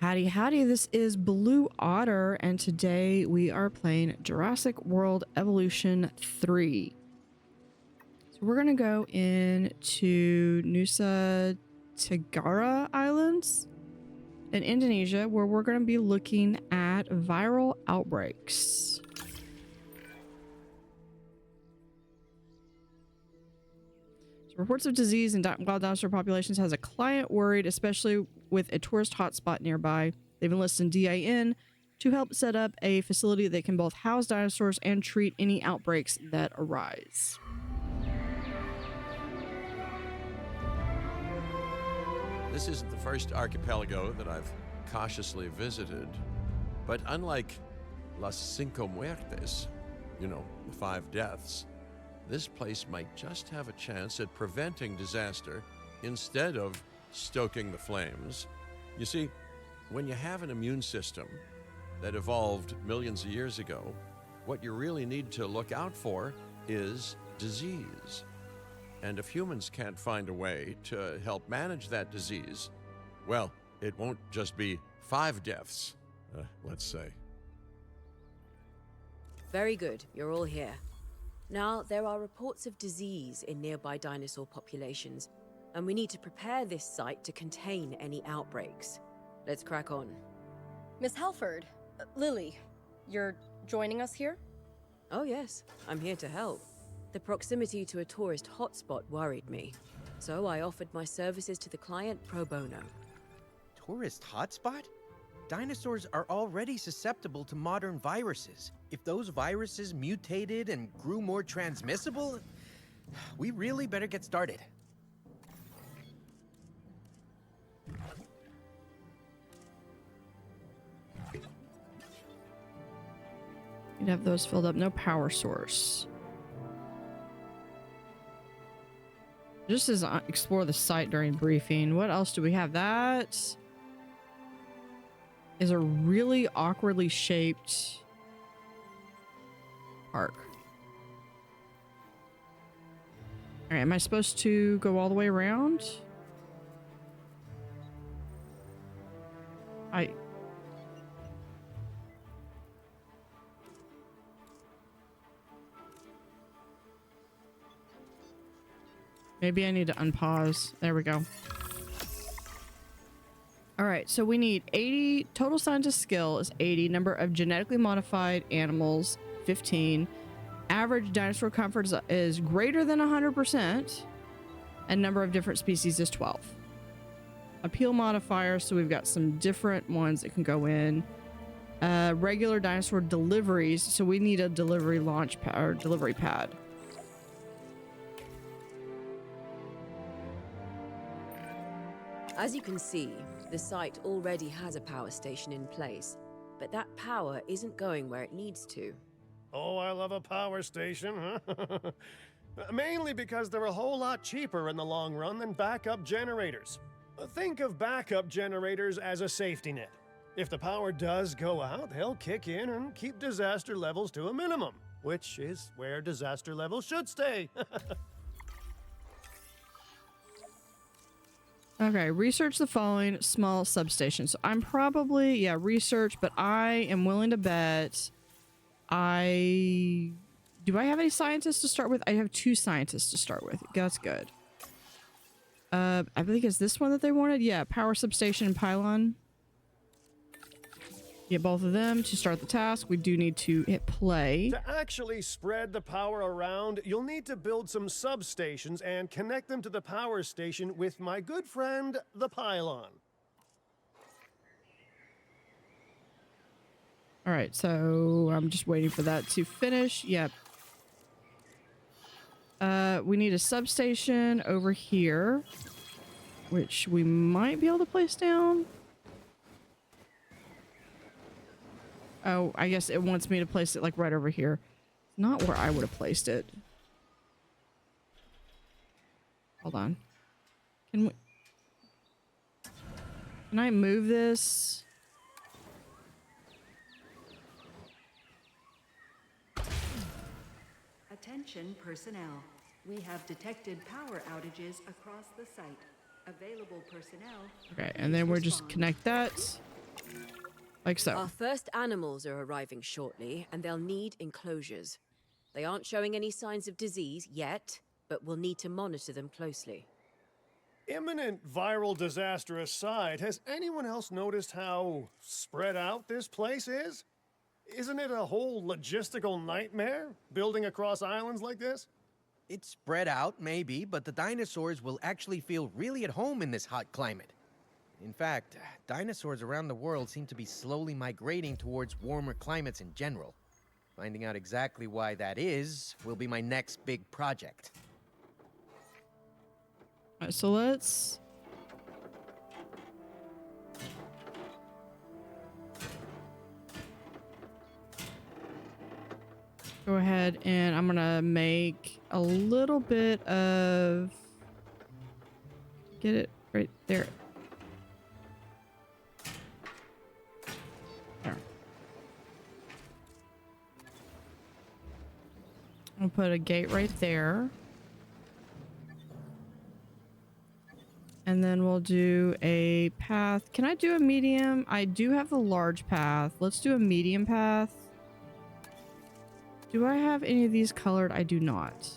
Howdy, this is Blue Otter, and today we are playing Jurassic World Evolution 3. So we're going to go into Nusa Tenggara Islands in Indonesia, where we're going to be looking at viral outbreaks. So reports of disease in wild dinosaur populations has a client worried, especially with a tourist hotspot nearby. They've enlisted DIN to help set up a facility that can both house dinosaurs and treat any outbreaks that arise. This isn't the first archipelago that I've cautiously visited, but unlike Las Cinco Muertes, you know, the 5 deaths, this place might just have a chance at preventing disaster instead of stoking the flames. You see, when you have an immune system that evolved millions of years ago, what you really need to look out for is disease. And if humans can't find a way to help manage that disease, well, it won't just be 5 deaths, let's say. Very good, you're all here. Now, there are reports of disease in nearby dinosaur populations, and we need to prepare this site to contain any outbreaks. Let's crack on. Miss Halford, Lily, you're joining us here? Oh yes, I'm here to help. The proximity to a tourist hotspot worried me, so I offered my services to the client pro bono. Tourist hotspot? Dinosaurs are already susceptible to modern viruses. If those viruses mutated and grew more transmissible, we really better get started. You'd have those filled up. No power source. Just as explore the site during briefing. What else do we have? That is a really awkwardly shaped park. All right, am I supposed to go all the way around? Maybe I need to unpause. There we go. All right, so we need 80. Total scientist skill is 80. Number of genetically modified animals, 15. Average dinosaur comfort is greater than 100%. And number of different species is 12. Appeal modifier, so we've got some different ones that can go in. Regular dinosaur deliveries, so we need a delivery launch pad or delivery pad. As you can see, the site already has a power station in place, but that power isn't going where it needs to. Oh, I love a power station, huh? Mainly because they're a whole lot cheaper in the long run than backup generators. Think of backup generators as a safety net. If the power does go out, they'll kick in and keep disaster levels to a minimum, which is where disaster levels should stay. Okay, research the following small substations. So I'm probably, yeah, research, but I am willing to bet do I have any scientists to start with? I have 2 scientists to start with. That's good. I think it's this one that they wanted. Yeah, power substation and pylon. Get both of them to start the task. We do need to hit play. To actually spread the power around, you'll need to build some substations and connect them to the power station with my good friend, the pylon. All right, so I'm just waiting for that to finish. Yep. We need a substation over here, which we might be able to place down. Oh, I guess it wants me to place it like right over here. Not where I would have placed it. Hold on. Can I move this? Attention personnel. We have detected power outages across the site. Available personnel. Okay, and then we'll just connect that. Like so. Our first animals are arriving shortly, and they'll need enclosures. They aren't showing any signs of disease yet, but we'll need to monitor them closely. Imminent viral disaster aside, has anyone else noticed how spread out this place is? Isn't it a whole logistical nightmare, building across islands like this? It's spread out, maybe, but the dinosaurs will actually feel really at home in this hot climate. In fact, dinosaurs around the world seem to be slowly migrating towards warmer climates in general. Finding out exactly why that is will be my next big project. All right, so let's go ahead and I'm gonna make a little bit of, get it right there. There. I'll put a gate right there. And then we'll do a path. Can I do a medium? I do have the large path. Let's do a medium path. Do I have any of these colored? I do not.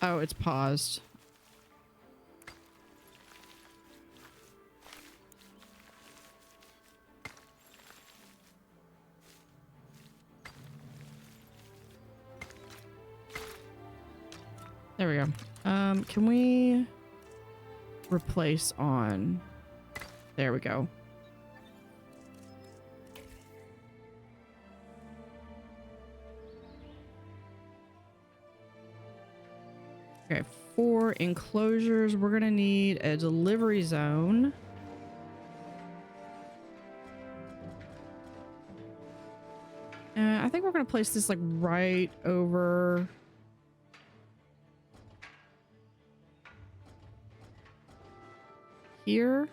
Oh, it's paused. There we go. Can we replace on? There we go. Okay, for enclosures, we're gonna need a delivery zone. I think we're gonna place this like right over here.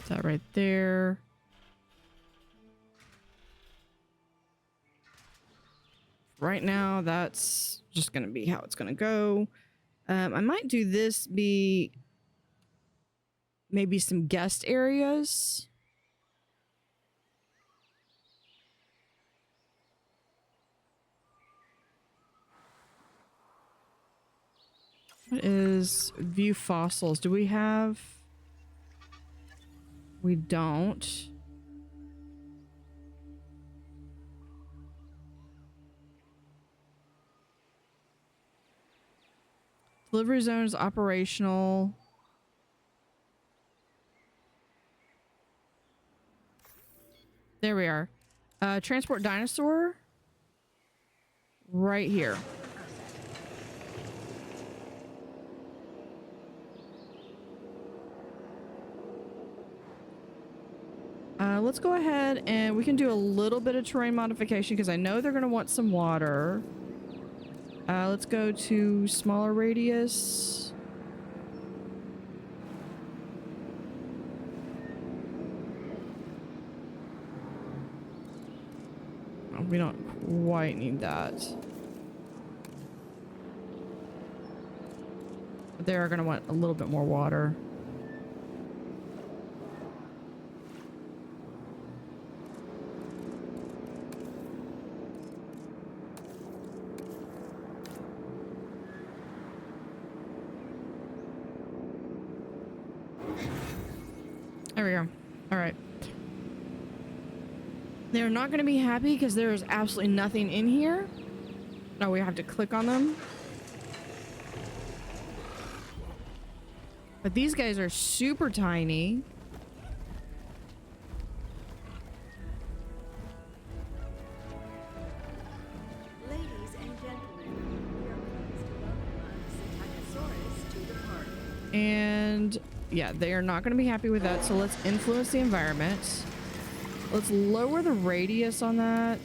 That right there. Right now, that's just gonna be how it's gonna go. I might do this be maybe some guest areas. What is view fossils? Do we have? We don't. Delivery zone is operational. There we are. Transport dinosaur. Right here. Let's go ahead and we can do a little bit of terrain modification because I know they're going to want some water. Let's go to smaller radius. Oh, we don't quite need that. But they're going to want a little bit more water. There we go. All right. They're not going to be happy because there is absolutely nothing in here. No, we have to click on them. But these guys are super tiny. yeah, they are not going to be happy with that. So let's influence the environment. Let's lower the radius on that.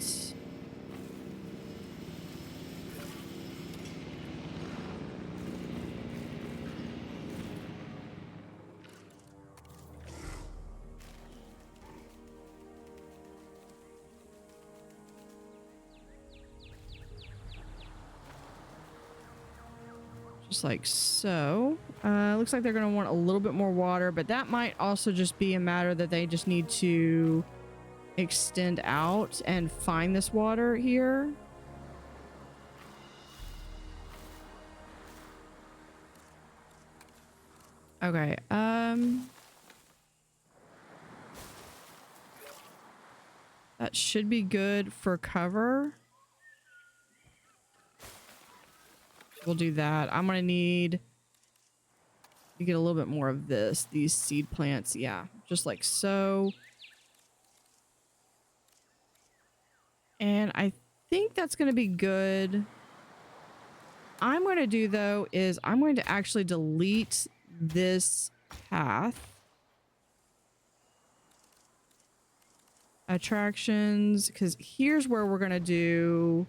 Just like so. Looks like they're going to want a little bit more water, but that might also just be a matter that they just need to extend out and find this water here. Okay, that should be good for cover. We'll do that. I'm gonna need to get a little bit more of this, these seed plants. Yeah, just like so. And I think that's gonna be good. I'm going to do though is I'm going to actually delete this path. Attractions, because here's where we're going to do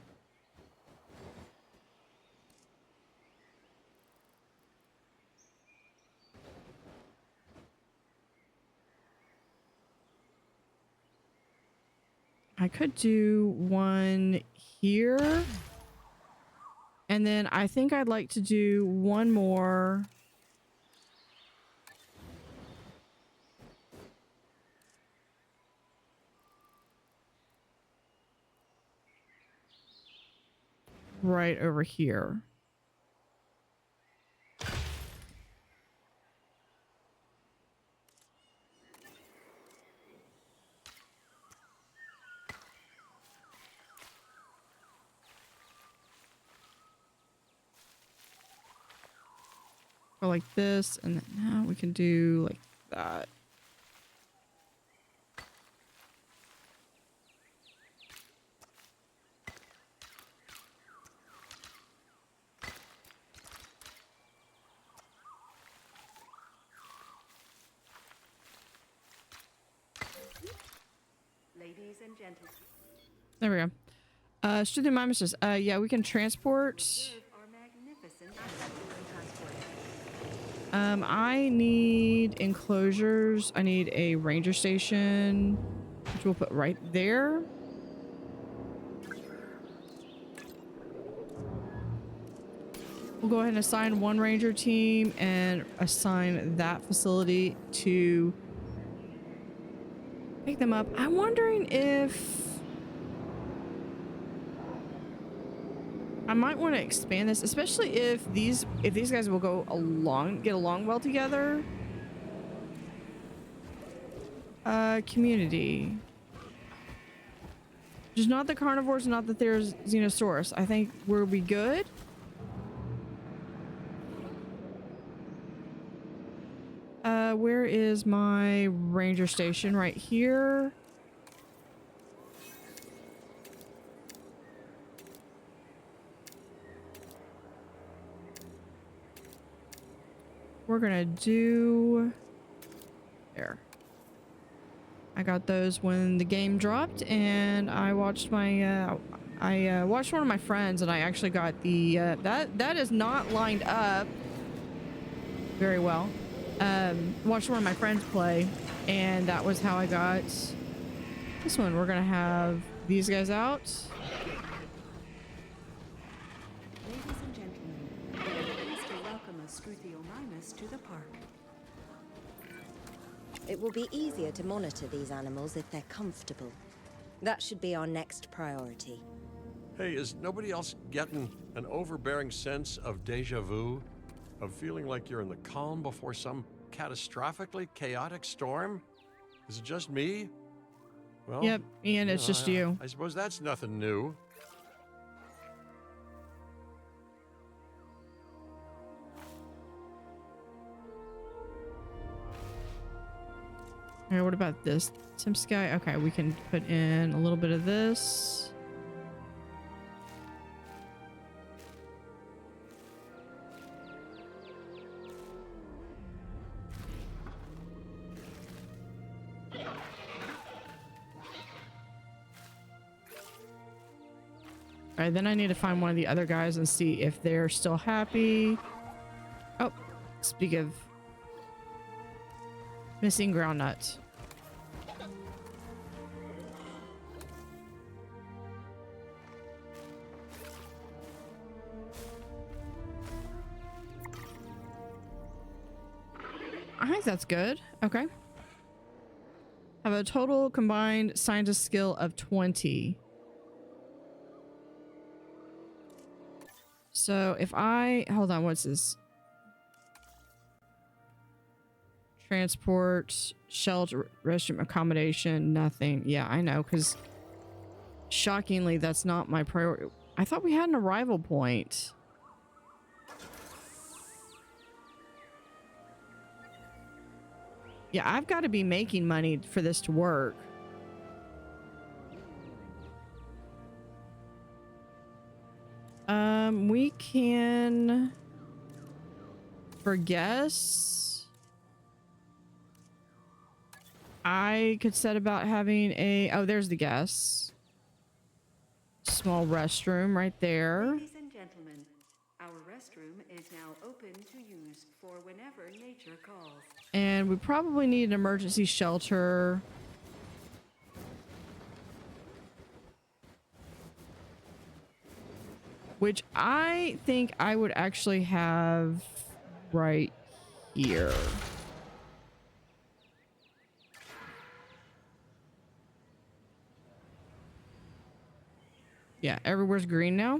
I could do one here. And then I think I'd like to do one more. Right over here. Or like this, and then now we can do like that. Ladies and gentlemen, There we go. Student mimesis. Yeah, we can transport. observe our magnificent transport. I need enclosures. I need a ranger station, which we'll put right there. We'll go ahead and assign one ranger team and assign that facility to pick them up. I'm wondering if I might want to expand this, especially if these guys will get along well together. Community. Just not the carnivores, not that there's Xenosaurus. I think we'll be good. Where is my ranger station? Right here. We're gonna do there. I got those when the game dropped, and I watched my watched one of my friends, and I actually got the that is not lined up very well. Watched one of my friends play, and that was how I got this one. We're gonna have these guys out. Ladies and gentlemen, we are pleased to welcome a Struthiomimus to the park. It will be easier to monitor these animals if they're comfortable. That should be our next priority. Hey, is nobody else getting an overbearing sense of deja vu? Of feeling like you're in the calm before some catastrophically chaotic storm? Is it just me? Well, Yep, Ian, it's just you. I suppose that's nothing new. All right, what about this? Tim Sky. Okay, we can put in a little bit of this. All right, then I need to find one of the other guys and see if they're still happy. Oh, speak of missing groundnut. I think that's good. Okay. Have a total combined scientist skill of 20. So if I hold on, what's this? Transport, shelter, restroom, accommodation, nothing. Yeah, I know, because shockingly, that's not my priority. I thought we had an arrival point. Yeah, I've got to be making money for this to work. We can, for guests, I could set about having a, oh, there's the guests. Small restroom right there. Ladies and gentlemen, our restroom is now open to use for whenever nature calls. And we probably need an emergency shelter. Which I think I would actually have right here. Yeah, everywhere's green now.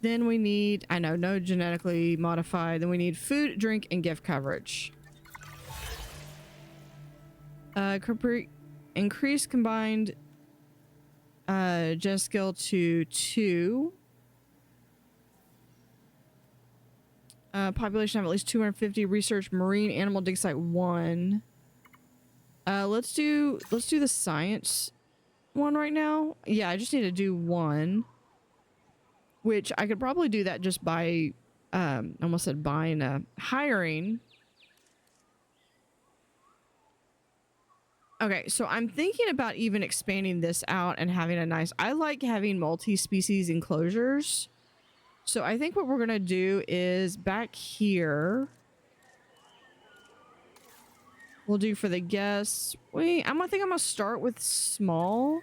Then we need, I know, no genetically modified. Then we need food, drink, and gift coverage. Increase combined gen skill to 2. Population of at least 250. Research marine animal dig site 1. Let's do the science one right now. Yeah, I just need to do 1. Which I could probably do that just by almost said buying hiring. Okay, so I'm thinking about even expanding this out and having a nice, I like having multi-species enclosures. So I think what we're going to do is back here, we'll do for the guests. Wait, I think I'm going to start with small.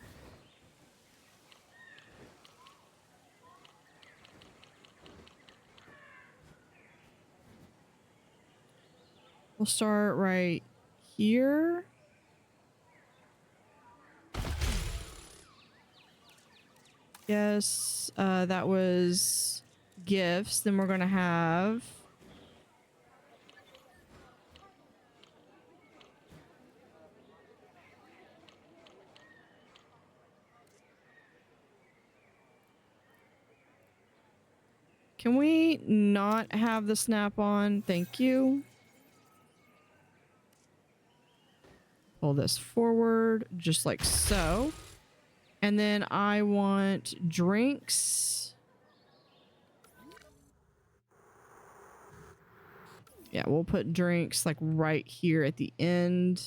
We'll start right here. Yes, that was gifts. Then we're gonna have can we not have the snap on? Thank you. Pull this forward just like so. And then I want drinks. Yeah, we'll put drinks like right here at the end.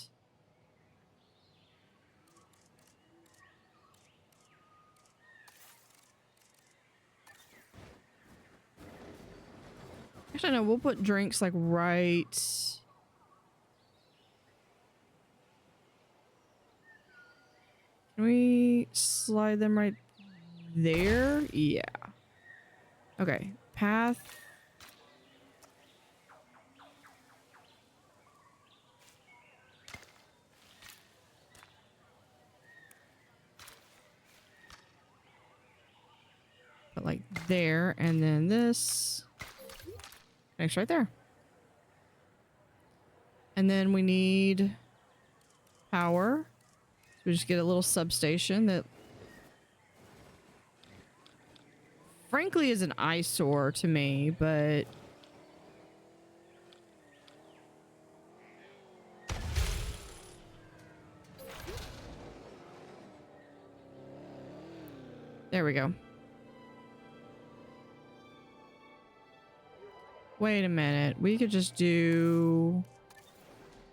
Actually, no, we'll put drinks like right... Can we slide them right there? Yeah. Okay. Path. Put like there, and then this. Next right there. And then we need power. We just get a little substation that frankly is an eyesore to me, but there we go. Wait a minute. We could just do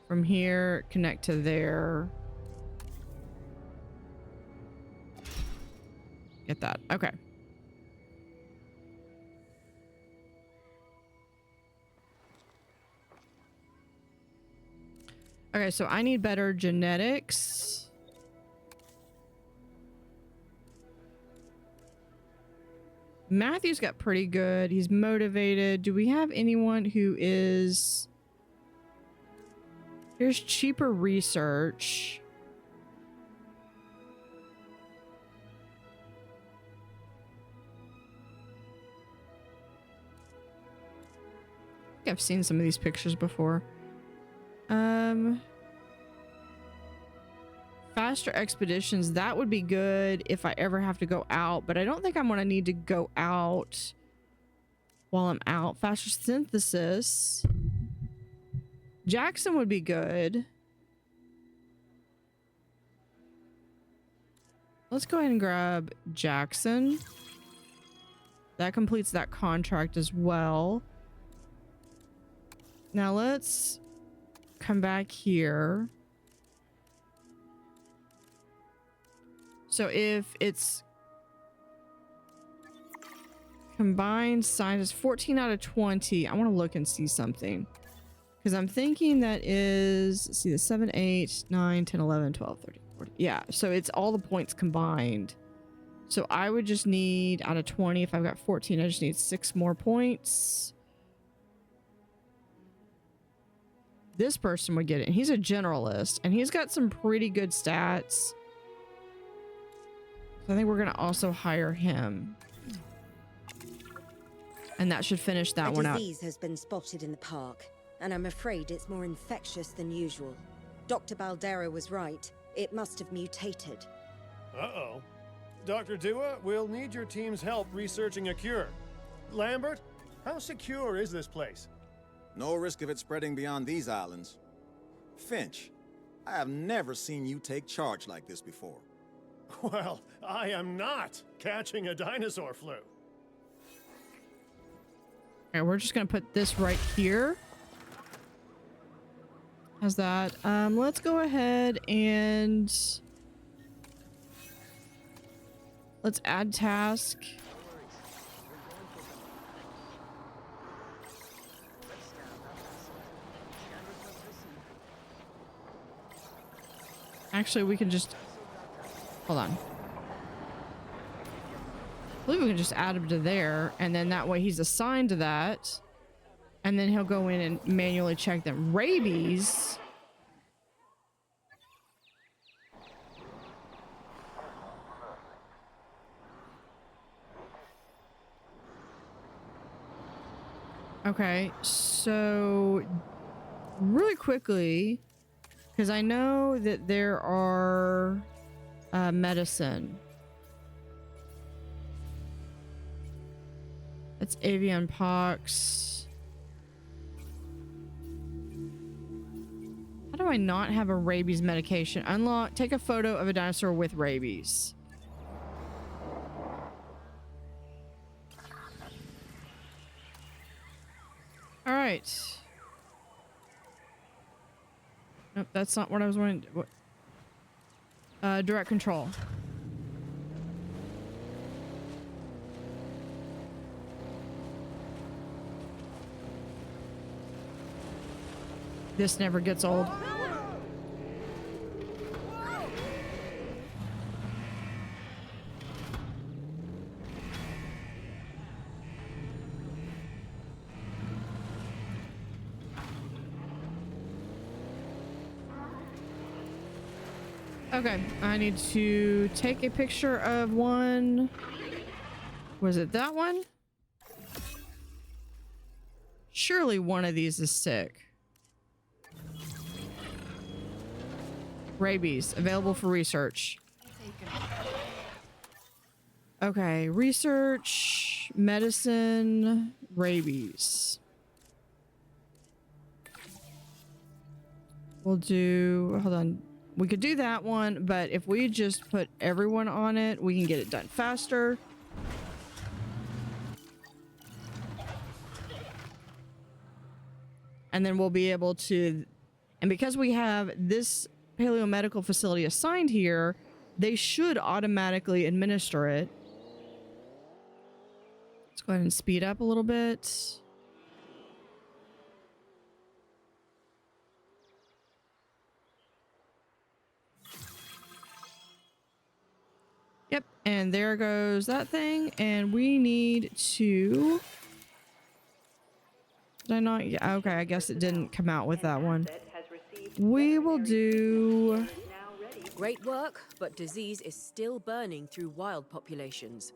from here, connect to there. Get that. Okay. Okay, so I need better genetics. Matthew's got pretty good. He's motivated. Do we have anyone who is... Here's cheaper research. I think I've seen some of these pictures before. Faster expeditions, that would be good if I ever have to go out, but I don't think I'm gonna need to go out while I'm out. Faster synthesis. Jackson would be good. Let's go ahead and grab Jackson. That completes that contract as well. Now let's come back here. So if it's combined science 14 out of 20, I want to look and see something. Because I'm thinking that is, let's see, the 7, 8, 9, 10, 11, 12, 13, 14. Yeah, so it's all the points combined. So I would just need, out of 20, if I've got 14, I just need 6 more points. This person would get it. And he's a generalist, and he's got some pretty good stats. So I think we're going to also hire him. And that should finish that one out. A disease has been spotted in the park, and I'm afraid it's more infectious than usual. Dr. Baldera was right. It must have mutated. Uh-oh. Dr. Dua, we'll need your team's help researching a cure. Lambert, how secure is this place? No risk of it spreading beyond these islands. Finch, I have never seen you take charge like this before. Well, I am not catching a dinosaur flu. Alright, we're just gonna put this right here. How's that? Let's go ahead and let's add task. Actually, we can just hold on. I believe we can just add him to there, and then that way he's assigned to that, and then he'll go in and manually check them. Rabies. Okay, so really quickly, because I know that there are medicine. That's avian pox. How do I not have a rabies medication? Unlock, take a photo of a dinosaur with rabies. All right. Nope, that's not what I was wanting to do. What? Direct control. This never gets old. Okay, I need to take a picture of one. Was it that one? Surely one of these is sick. Rabies, available for research. Okay, research, medicine, rabies. We'll do, hold on. We could do that one, but if we just put everyone on it, we can get it done faster. And then we'll be able to, and because we have this paleomedical facility assigned here, they should automatically administer it. Let's go ahead and speed up a little bit. Yep, and there goes that thing, and we need to... Did I not? Yeah, okay, I guess it didn't come out with that one. We will do... Great work, but disease is still burning through wild populations.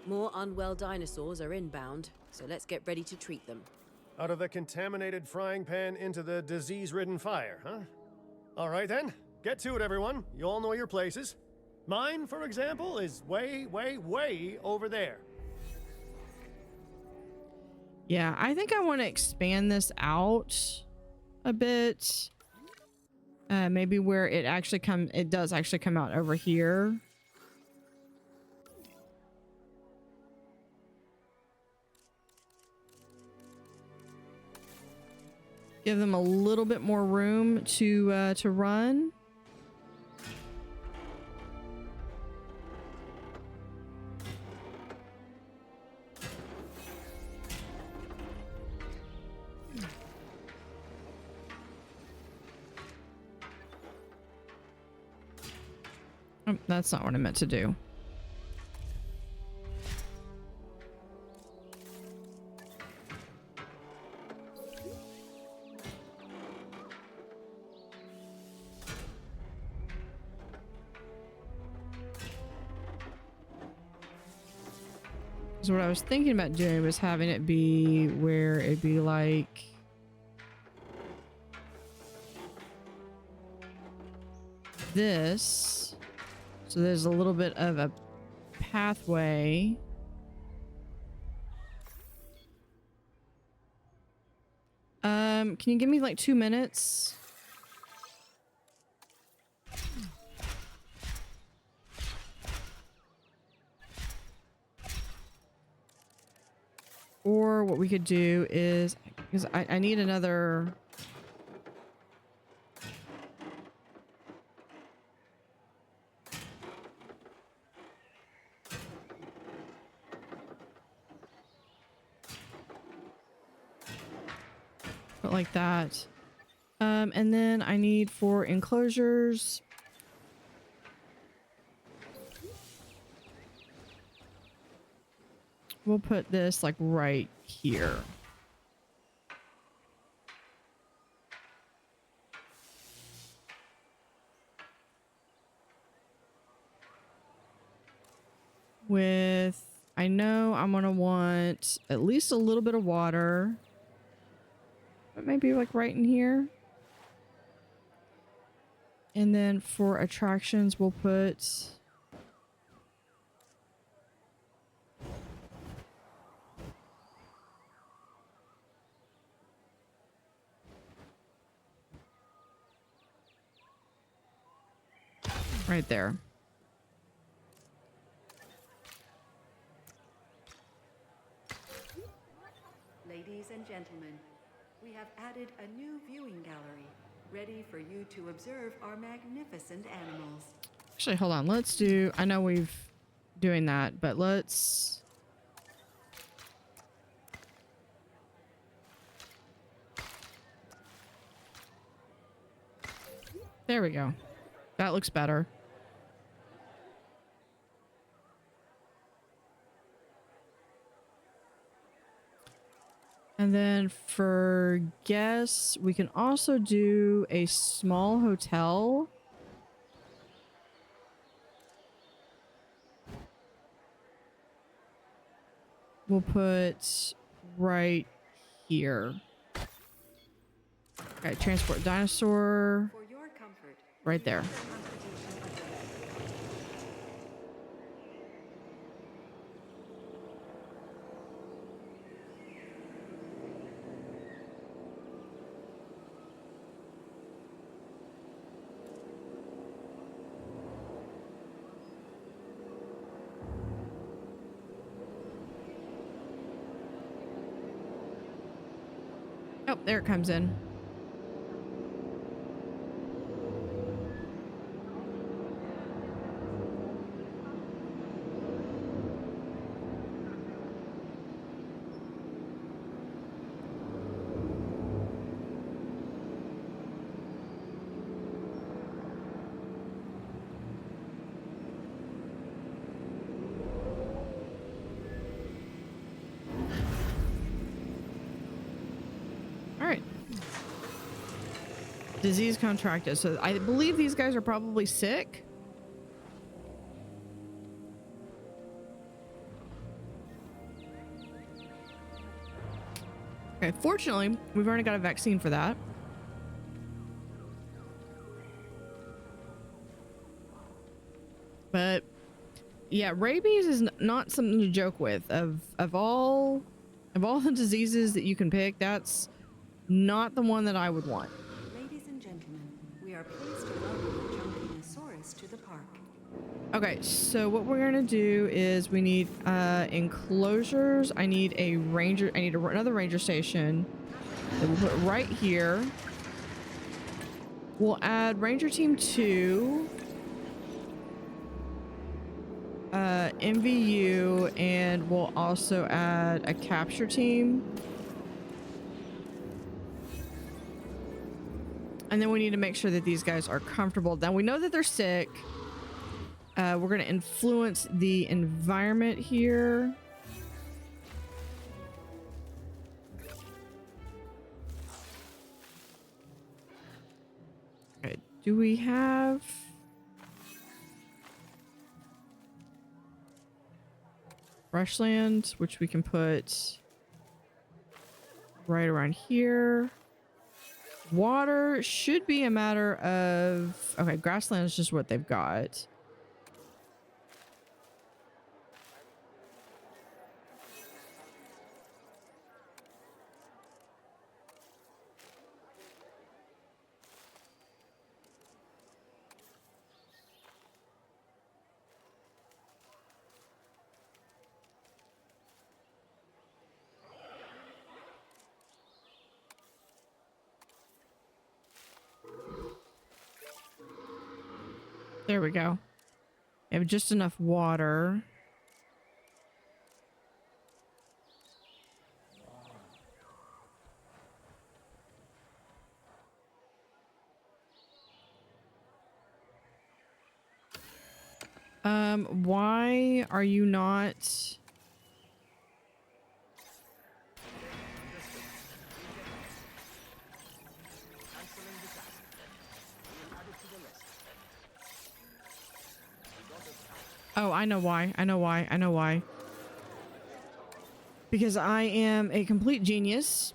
More unwell dinosaurs are inbound, so let's get ready to treat them. Out of the contaminated frying pan into the disease-ridden fire, huh? All right then, get to it, everyone. You all know your places. Mine, for example, is way, way, way over there. Yeah, I think I want to expand this out a bit. Maybe where it does actually come out over here. Give them a little bit more room to run. Oh, that's not what I meant to do. So what I was thinking about doing was having it be where it'd be like this. So there's a little bit of a pathway. Can you give me like 2 minutes? Or what we could do is, because I need another... Put like that. And then I need 4 enclosures. We'll put this like right here. With, I know I'm gonna want at least a little bit of water, but maybe like right in here. And then for attractions, we'll put right there. Ladies and gentlemen, we have added a new viewing gallery, ready for you to observe our magnificent animals. Actually, hold on. Let's do, I know we've doing that, but let's... There we go. That looks better. And then for guests, we can also do a small hotel. We'll put right here. Okay, transport dinosaur. For your comfort, Right there. Oh, there it comes in. Disease contracted. So I believe these guys are probably sick. Okay, fortunately, we've already got a vaccine for that. But yeah, rabies is not something to joke with. Of all the diseases that you can pick, that's not the one that I would want. Ladies and gentlemen, we are pleased to welcome the Junkinosaurus to the park. Okay, so what we're gonna do is we need enclosures. I need a ranger. I need another ranger station that we'll put right here. We'll add Ranger Team 2, MVU, and we'll also add a capture team. And then we need to make sure that these guys are comfortable. Now we know that they're sick. We're going to influence the environment here. Okay, do we have... Brushland, which we can put right around here. Water should be a matter of... Okay, grassland is just what they've got. There we go. We have just enough water. Why are you not... Oh, I know why. I know why. I know why. Because I am a complete genius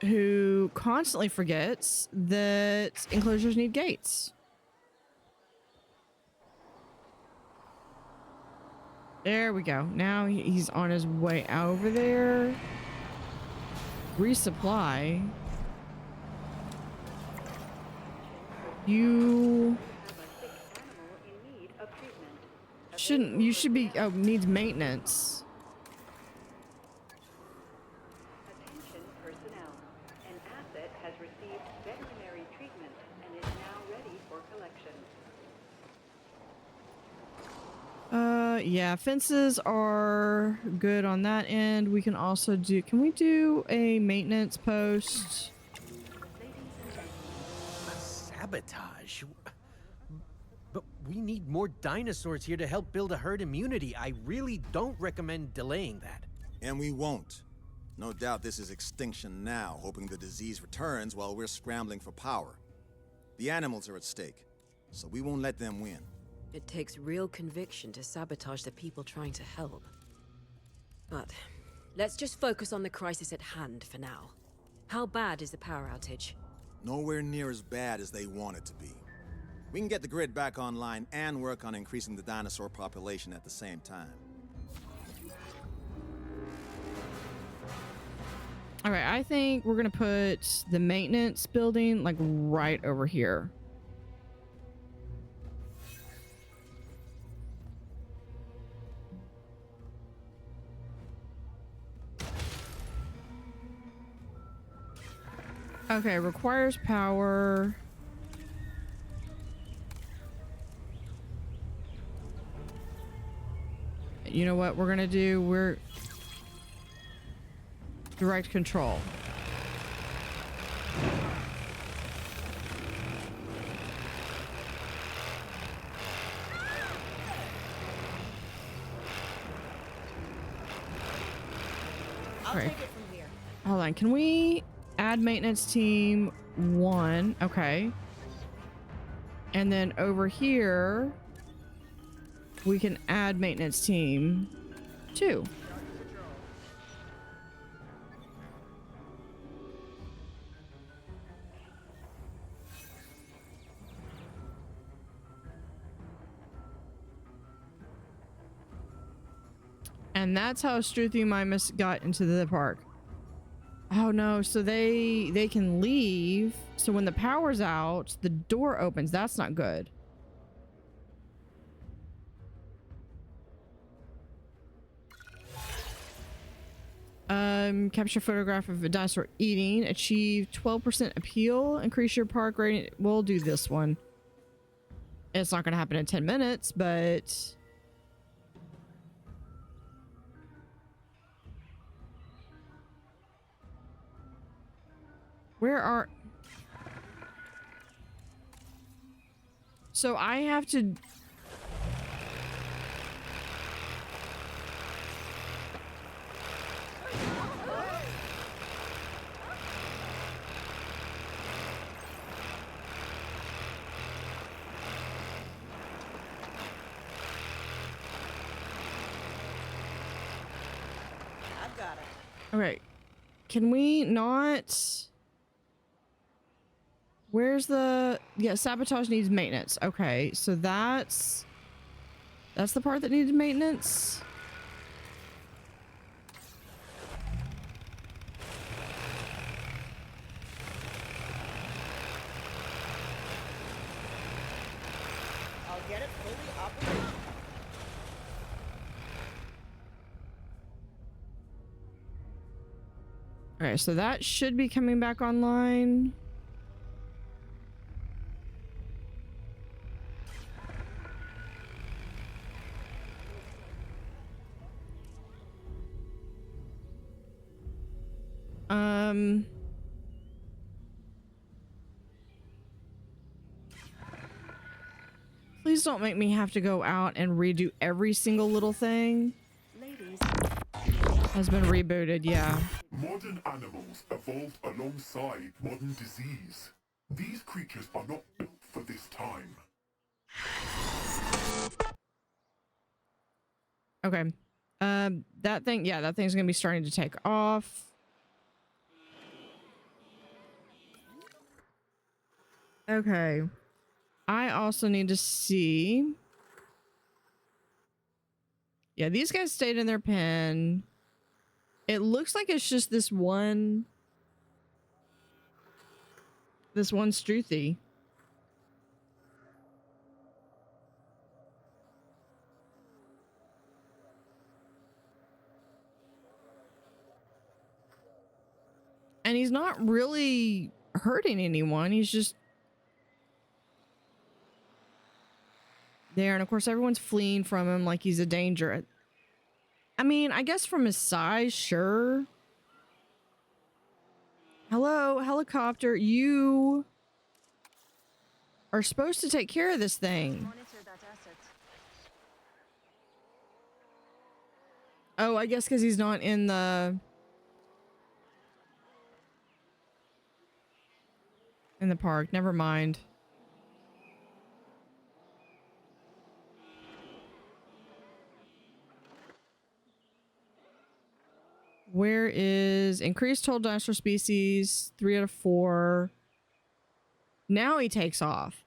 who constantly forgets that enclosures need gates. There we go. Now he's on his way over there. Resupply. You... shouldn't, you should be, oh, needs maintenance. Attention personnel. An asset has received veterinary treatment and is now ready for collection. Yeah, fences are good on that end. We can also do, can we do a maintenance post? Sabotage? But we need more dinosaurs here to help build a herd immunity. I really don't recommend delaying that. And we won't. No doubt this is extinction now, hoping the disease returns while we're scrambling for power. The animals are at stake, so we won't let them win. It takes real conviction to sabotage the people trying to help. But let's just focus on the crisis at hand for now. How bad is the power outage? Nowhere near as bad as they want it to be. We can get the grid back online and work on increasing the dinosaur population at the same time. All right, I think we're gonna put the maintenance building like right over here. Okay, requires power. You know what we're gonna do? We're direct control. I'll Right. take it from here. Hold on, can we Add maintenance team 1. Okay. And then over here, we can add maintenance team 2. And that's how Struthiomimus got into the park. Oh no, so they can leave. So when the power's out, the door opens. That's not good. Capture photograph of a dinosaur eating. Achieve 12% appeal. Increase your park rating. We'll do this one. It's not gonna happen in 10 minutes, but... Where are... So I have to... I've got it. Okay. Can we not... Where's the... Yeah, sabotage needs maintenance. Okay, so that's the part that needed maintenance. I'll get it fully operational. Okay, so that should be coming back online. Please don't make me have to go out and redo every single little thing. Ladies, Has been rebooted, yeah. Modern animals evolved alongside modern disease. These creatures are not built for this time. Okay. That thing's gonna be starting to take off. Okay. I also need to see. Yeah, these guys stayed in their pen. It looks like it's just this one Struthi. And he's not really hurting anyone. He's just there. And of course, everyone's fleeing from him like he's a danger. I mean, I guess from his size, sure. Hello, helicopter. You are supposed to take care of this thing. Oh, I guess because he's not in the park. Never mind. Where is increased total dinosaur species? 3 out of 4. Now he takes off.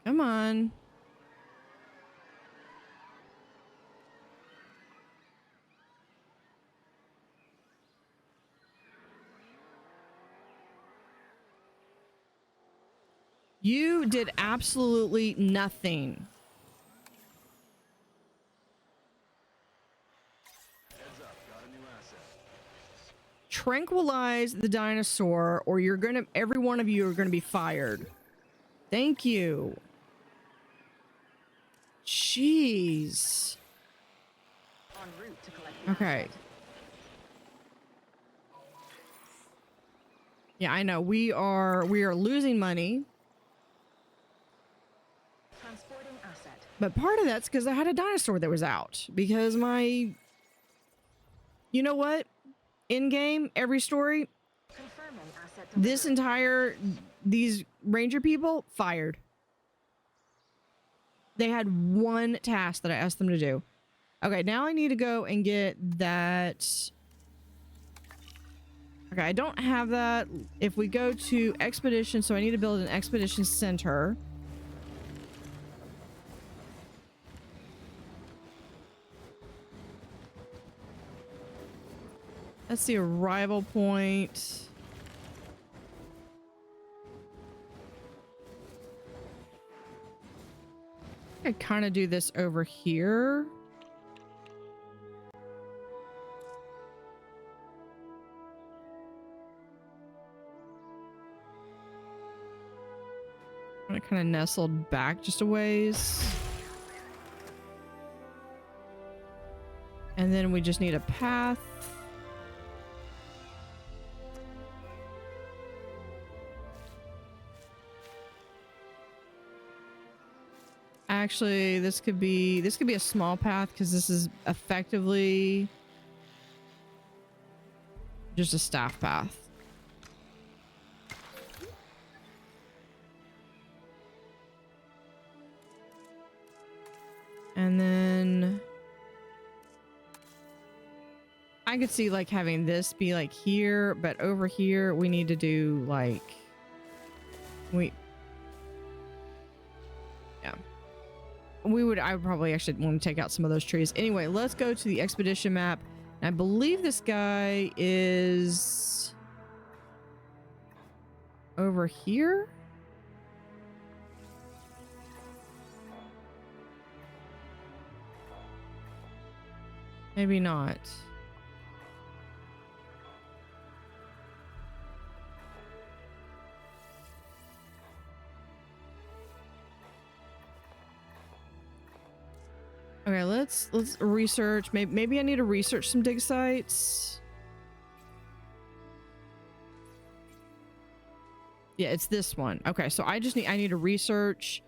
Come on. You did absolutely nothing. Tranquilize the dinosaur or you're gonna, every one of you are gonna be fired. Thank you. Jeez. En route to collect the Okay. asset. Yeah, I know. We are losing money. Transporting asset. asset. But part of that's because I had a dinosaur that was out. Because my... You know what? In-game, every story, Confirming asset this delivered. entire... These ranger people, fired. They had one task that I asked them to do. Okay, now I need to go and get that... Okay, I don't have that. If we go to Expedition, so I need to build an Expedition Center. That's the arrival point. I kind of do this over here. I kind of nestled back just a ways. And then we just need a path. Actually, this could be a small path because this is effectively just a staff path. And then I could see like having this be like here, but over here we need to do like I would probably actually want to take out some of those trees. Anyway, let's go to the expedition map. I believe this guy is over here. Maybe not. Okay, let's research. Maybe I need to research some dig sites. Yeah, it's this one. Okay, so I need to research.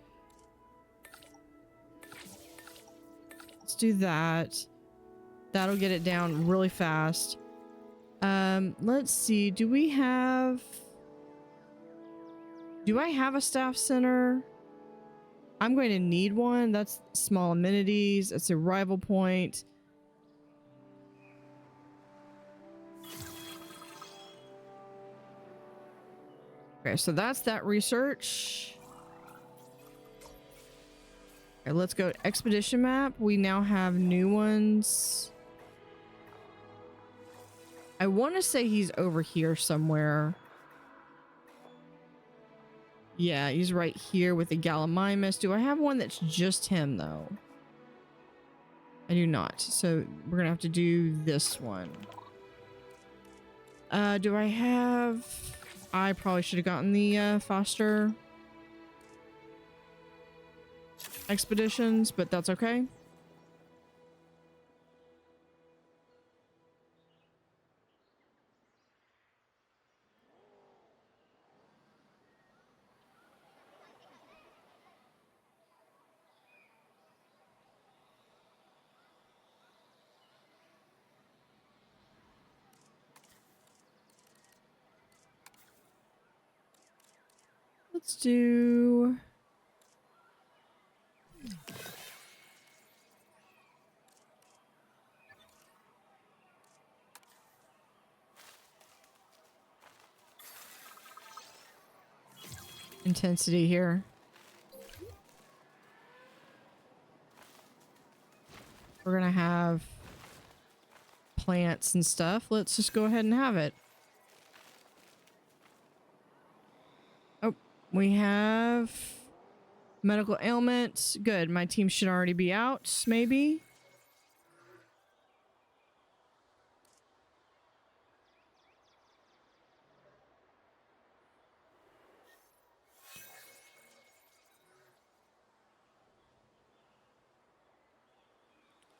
Let's do that. That'll get it down really fast. Let's see. Do I have a staff center? I'm going to need one. That's small amenities. It's a arrival point. Okay, so that's that research. Okay, let's go to expedition map. We now have new ones. I want to say he's over here somewhere. Yeah, he's right here with the Gallimimus. Do I have one that's just him, though? I do not. So we're going to have to do this one. Do I have... I probably should have gotten the Foster expeditions, but that's okay. Let's do... intensity here. We're gonna have plants and stuff. Let's just go ahead and have it. Oh, we have medical ailments. Good. My team should already be out, maybe.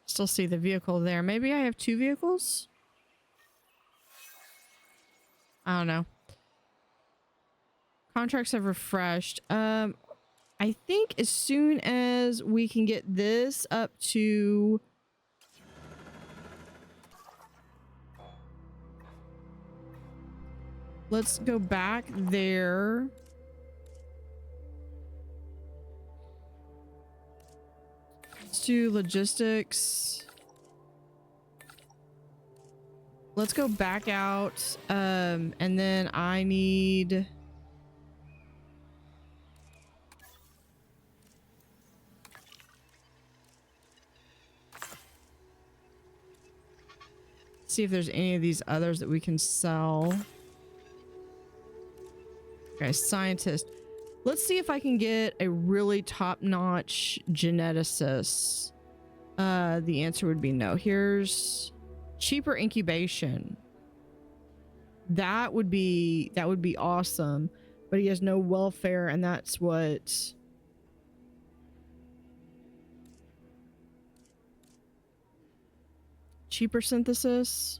Still see the vehicle there. Maybe I have two vehicles? I don't know. Contracts have refreshed. I think as soon as we can get this up to... Let's go back there. Let's do logistics. Let's go back out. And then I need... See if there's any of these others that we can sell. Okay, scientist. Let's see if I can get a really top-notch geneticist. The answer would be no. Here's cheaper incubation. That would be awesome, but he has no welfare, and that's what... Cheaper synthesis.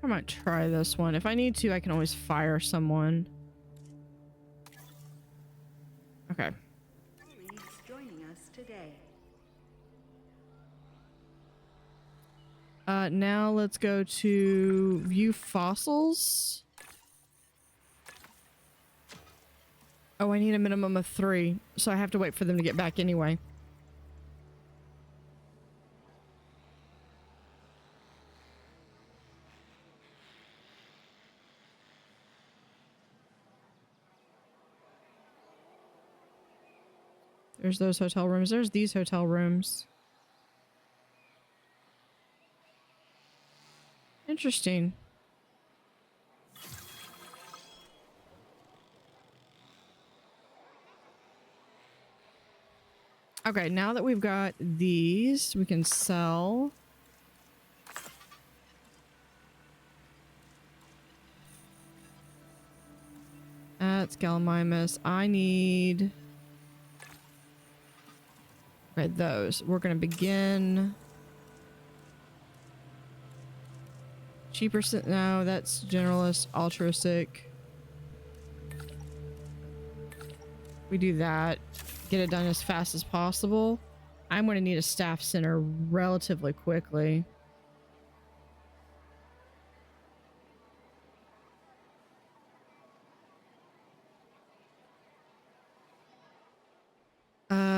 I might try this one. If I need to, I can always fire someone. Okay. Colleagues joining us today. Now let's go to view fossils. Oh, I need a minimum of 3, so I have to wait for them to get back anyway. There's those hotel rooms. There's these hotel rooms. Interesting. Okay, now that we've got these, we can sell. That's Gallimimus. I need... Okay, those. We're going to begin... Cheaper... No, that's generalist, altruistic. We do that. Get it done as fast as possible. I'm going to need a staff center relatively quickly.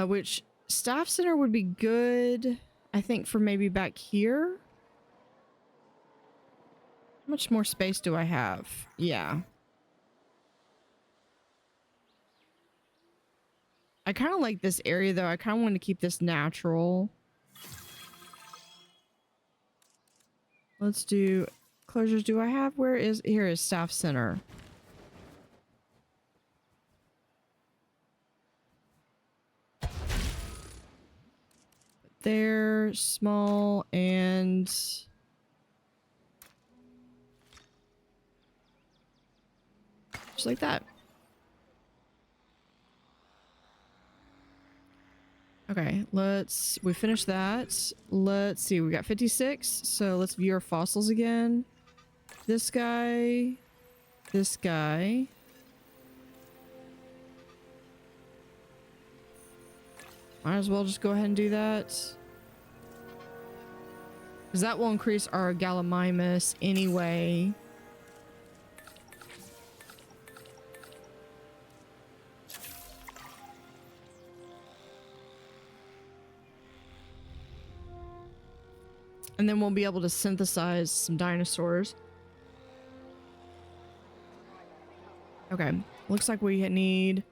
Which staff center would be good, I think, for maybe back here. How much more space do I have? Yeah. I kind of like this area, though. I kind of want to keep this natural. Let's do closures. Do I have? Where is... Here is staff center. They're small and... just like that. Okay, we finished that. Let's see, we got 56, so let's view our fossils again. This guy, this guy. Might as well just go ahead and do that. Because that will increase our Gallimimus anyway. And then we'll be able to synthesize some dinosaurs. Okay, looks like we need...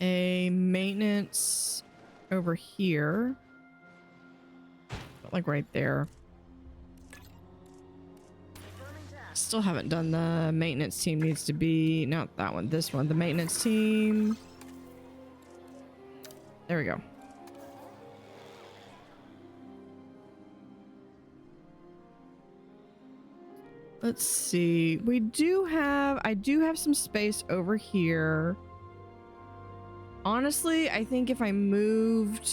a maintenance over here. Like right there. Still haven't done the maintenance team. Needs to be... not that one, this one. The maintenance team... there we go. Let's see. I do have some space over here. Honestly, I think if I moved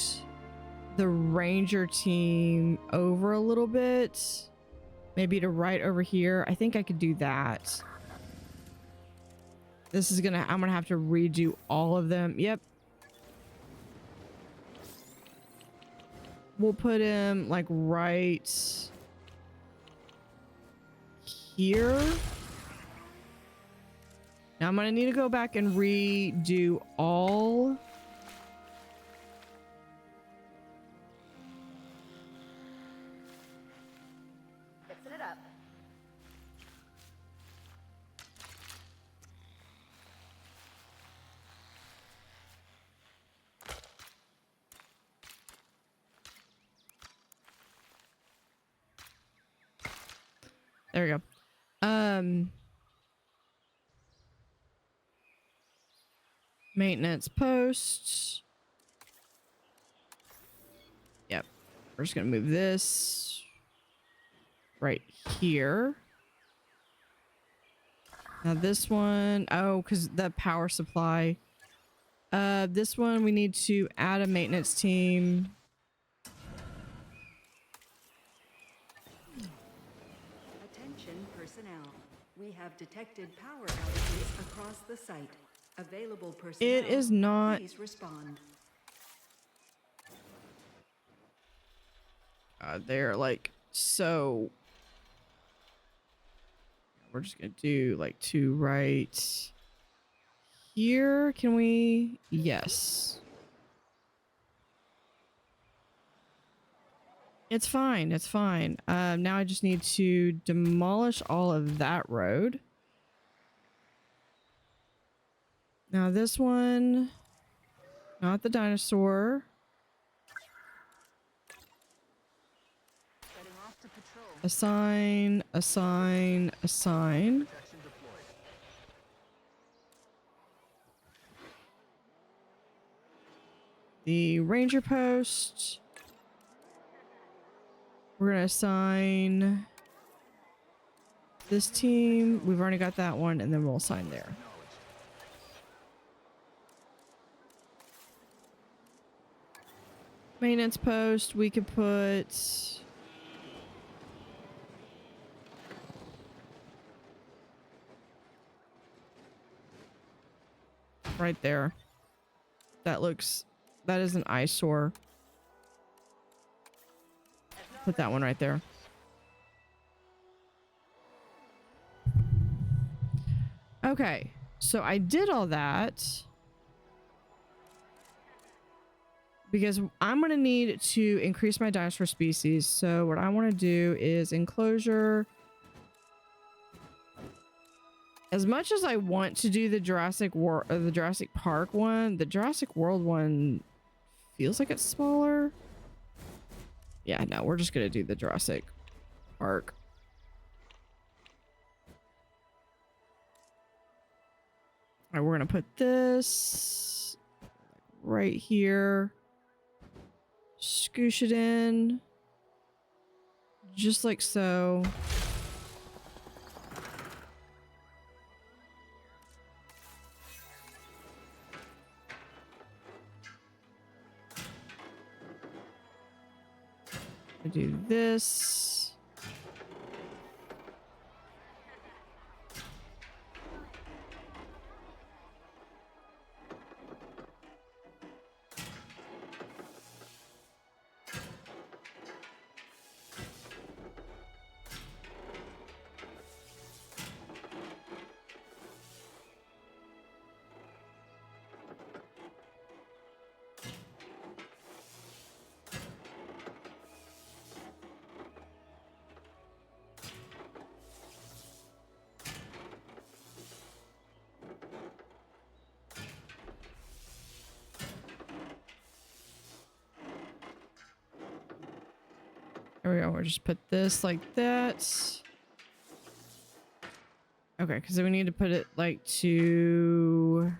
the ranger team over a little bit, maybe to right over here. I think I could do that. This is gonna, I'm gonna have to redo all of them. Yep. We'll put him like right here. Now I'm gonna need to go back and redo all. Fixing it up. There we go. Maintenance posts. Yep. We're just gonna move this right here. Now this one, oh, because the power supply. This one we need to add a maintenance team. Attention personnel. We have detected power outages across the site. Available personnel. It is not. Please respond. They're like so. We're just gonna do like 2 right here. Can we? Yes. It's fine. It's fine. Now I just need to demolish all of that road. Now this one, not the dinosaur. Assign, assign, assign. The ranger post. We're gonna assign this team. We've already got that one, and then we'll assign there. Maintenance post, we could put right there. That is an eyesore. Put that one right there. Okay, so I did all that because I'm going to need to increase my dinosaur species. So what I want to do is enclosure. As much as I want to do the Jurassic Park one, the Jurassic World one feels like it's smaller. Yeah, no, we're just going to do the Jurassic Park. All right, we're going to put this right here. Scoosh it in. Just like so. I do this. There we go. We'll just put this like that. Okay, because then we need to put it like to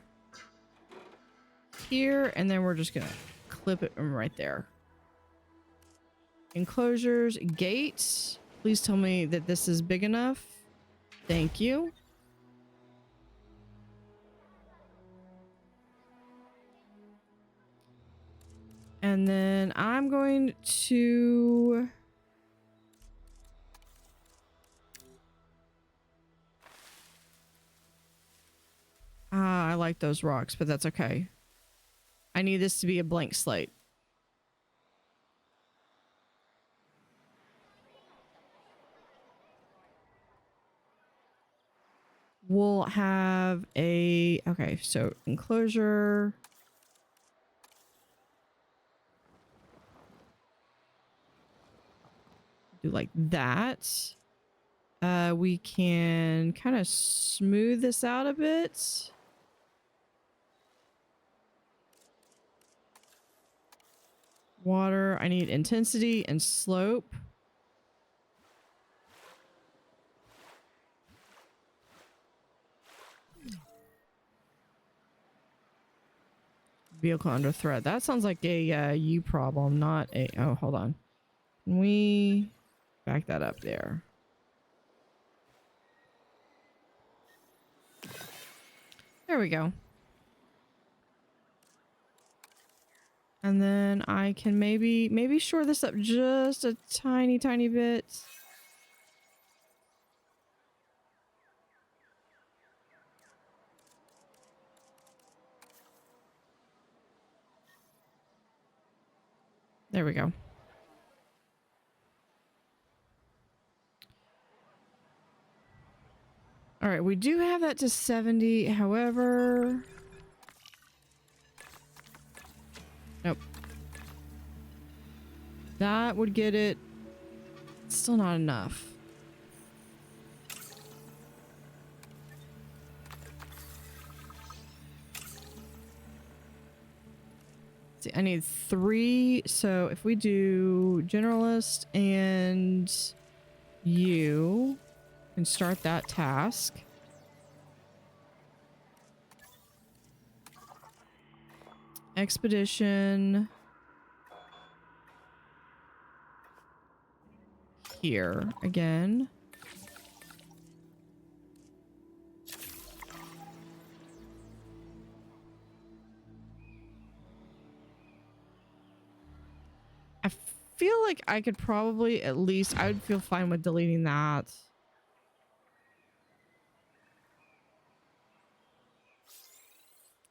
here, and then we're just gonna clip it right there. Enclosures, gates. Please tell me that this is big enough. Thank you. And then I'm going to I like those rocks, but that's okay. I need this to be a blank slate. We'll have a, okay, so enclosure. Do like that. We can kind of smooth this out a bit. Water, I need intensity and slope. Vehicle under threat. That sounds like a you problem, not a, oh, hold on. Can we back that up there? There we go. And then I can maybe shore this up just a tiny bit. There we go. All right, we do have that to 70. However, nope. That would get it. Still not enough. See, I need 3. So if we do generalist and you can start that task. Expedition here again. I feel like I could probably at least, I would feel fine with deleting that.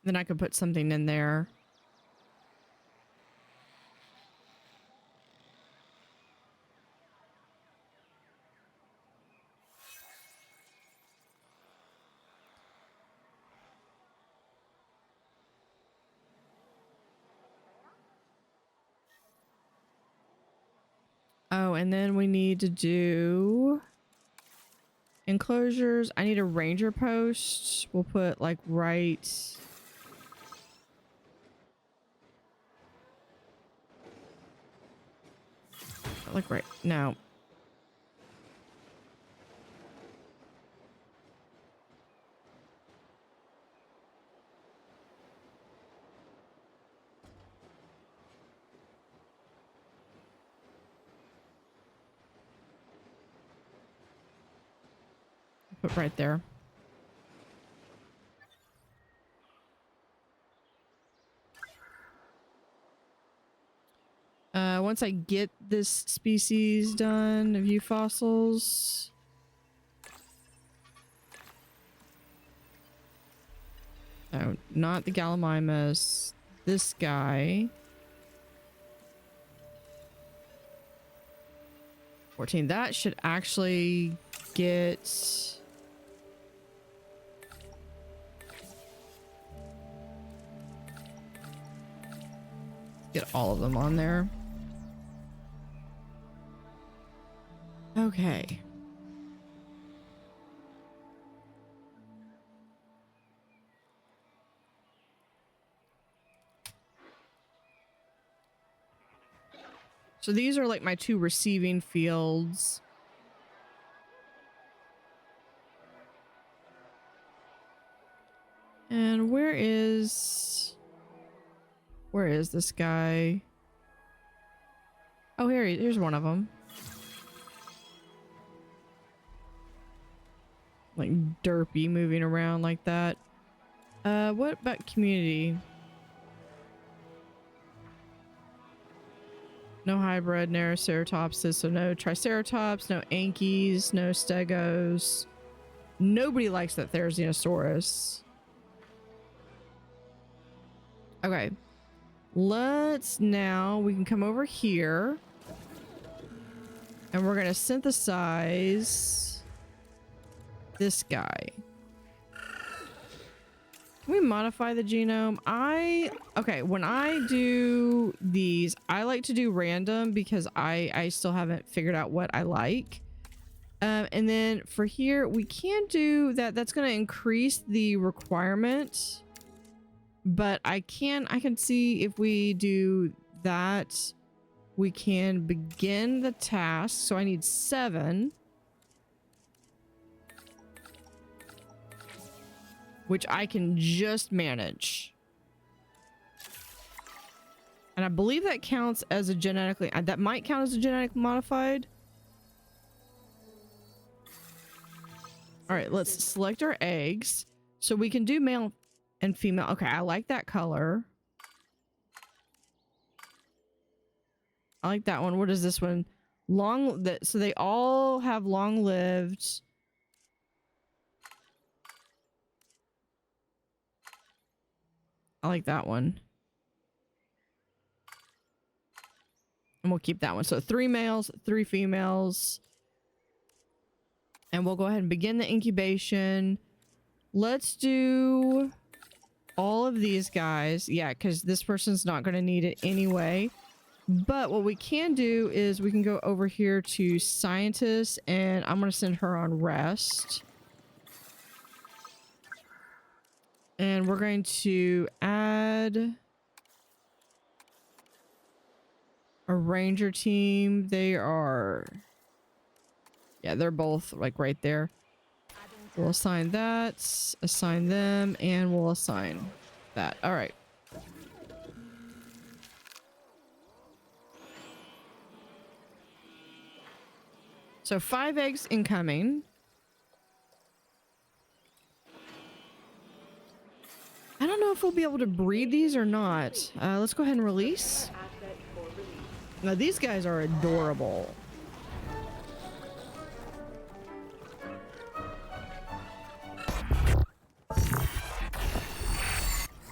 Then I could put something in there. Oh, and then we need to do enclosures. I need a ranger post. We'll put like right... like right... no. Put right there. Once I get this species done, view fossils. Oh, not the Gallimimus. This guy. 14. That should actually get... get all of them on there. Okay. So these are like my 2 receiving fields. And where is this guy? Oh, here's one of them. Like derpy moving around like that. What about community? No hybrid, Neuroceratopsis, so no Triceratops, no Ankies, no Stegos. Nobody likes that Therizinosaurus. Okay. Let's now, we can come over here. And we're going to synthesize this guy. Can we modify the genome? Okay, when I do these, I like to do random because I still haven't figured out what I like. And then for here, we can do that. That's going to increase the requirement. But I can see if we do that, we can begin the task. So I need 7. Which I can just manage. And I believe that counts as a genetically, that might count as a genetic modified. All right, let's select our eggs. So we can do male and female. Okay, I like that color. I like that one. What is this one? So they all have long-lived. I like that one. And we'll keep that one. So 3 males, 3 females. And we'll go ahead and begin the incubation. Let's do all of these guys. Yeah, because this person's not going to need it anyway. But what we can do is we can go over here to scientists, and I'm going to send her on rest. And we're going to add a ranger team. They are... Yeah, they're both like right there. We'll assign that, assign them, and we'll assign that. All right. So 5 eggs incoming. I don't know if we'll be able to breed these or not. Let's go ahead and release. Now these guys are adorable.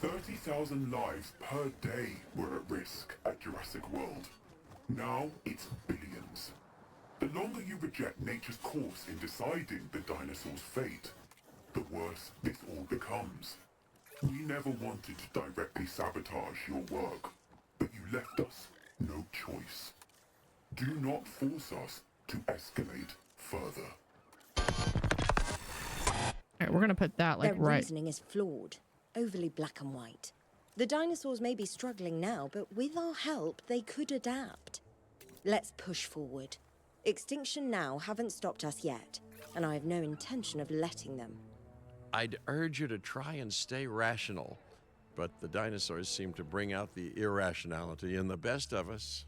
30,000 lives per day were at risk at Jurassic World. Now it's billions. The longer you reject nature's course in deciding the dinosaur's fate, the worse this all becomes. We never wanted to directly sabotage your work, but you left us no choice. Do not force us to escalate further. Alright, we're gonna put that like Their right. reasoning is flawed, overly black and white. The dinosaurs may be struggling now, but with our help, they could adapt. Let's push forward. Extinction now haven't stopped us yet, and I have no intention of letting them. I'd urge you to try and stay rational, but the dinosaurs seem to bring out the irrationality in the best of us.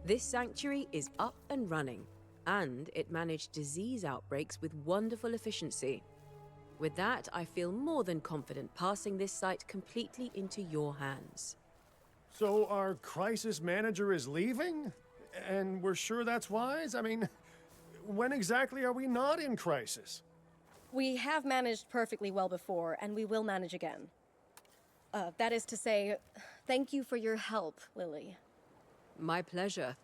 This sanctuary is up and running, and it managed disease outbreaks with wonderful efficiency. With that, I feel more than confident passing this site completely into your hands. So our crisis manager is leaving? And we're sure that's wise? I mean, when exactly are we not in crisis? We have managed perfectly well before, and we will manage again. That is to say, thank you for your help, Lily. My pleasure.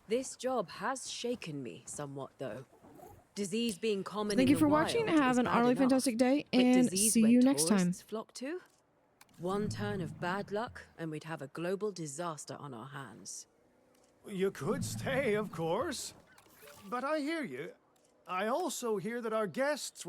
This job has shaken me somewhat, though. Disease being common Thank in you the for watching. wild Have is an bad utterly enough, fantastic day, but and disease see where you next time. tourists flock to? One turn of bad luck, and we'd have a global disaster on our hands. You could stay, of course. But I hear you. I also hear that our guests